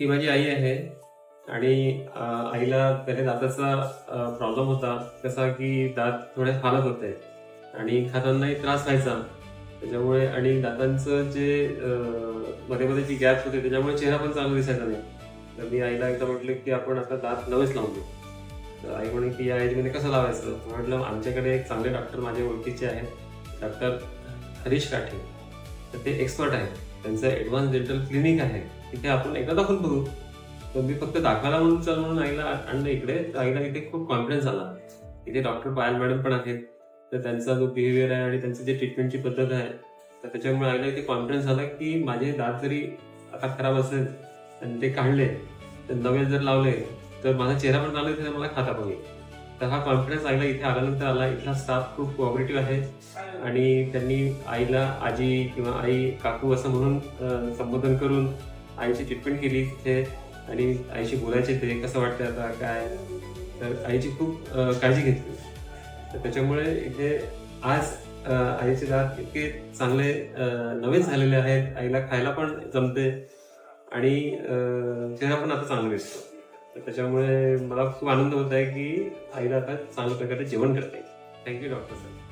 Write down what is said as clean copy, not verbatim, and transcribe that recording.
ती माझी आई आहे आणि आईला पहिले दाताचा प्रॉब्लेम होता. कसा की दात थोडे हालत होते आणि खातानाही त्रास व्हायचा. त्याच्यामुळे आणि दातांचं जे मध्ये-मध्ये जी गॅप होते त्याच्यामुळे चेहरा पण चांगला दिसायचा नाही. तर मी आईला एकदा म्हटलं की आपण आता दात नवेच लावून देऊ. तर आई म्हणे की या एजमध्ये कसं लावायचं? म्हटलं आमच्याकडे एक चांगले डॉक्टर माझे ओळखीचे आहेत. डॉक्टर हरीश काठे. तर ते एक्सपर्ट आहेत. त्यांचं ॲडव्हान्स डेंटल क्लिनिक आहे. तिथे आपण एकदा दाखवून बघू. तर मी फक्त दाखवायला म्हणून चल म्हणून आईला आणलं इकडे. तर आईला इथे खूप कॉन्फिडन्स आला. इथे डॉक्टर पायल मॅडम पण आहेत. तर त्यांचा जो बिहेवियर आहे आणि त्यांची जी ट्रीटमेंटची पद्धत आहे, तर त्याच्यामुळे आईला इथे कॉन्फिडन्स आला की माझे दात जरी आता खराब असेल आणि ते काढले, तर नवे जर लावले, तर माझा चेहरा पण चांगला दिसेल, मला खाता पण येईल. तर हा कॉन्फिडन्स आईला इथे आल्यानंतर आला. इथला स्टाफ खूप कोऑपरेटिव्ह आहे आणि त्यांनी आईला आजी किंवा आई, काकू असं म्हणून संबोधन करून आईची ट्रीटमेंट केली तिथे आणि आईशी बोलायचे ते कसं वाटतंय आता काय. तर आईची खूप काळजी घेतली. तर त्याच्यामुळे इथे आज आईचे दात इतके चांगले नवेच झालेले आहेत. आईला खायला पण जमते आणि चेहरा पण आता चांगला दिसतो. तर त्याच्यामुळे मला खूप आनंद होत आहे की आईला आता चांगल्या प्रकारे जेवण करता येईल. Thank you doctor sir.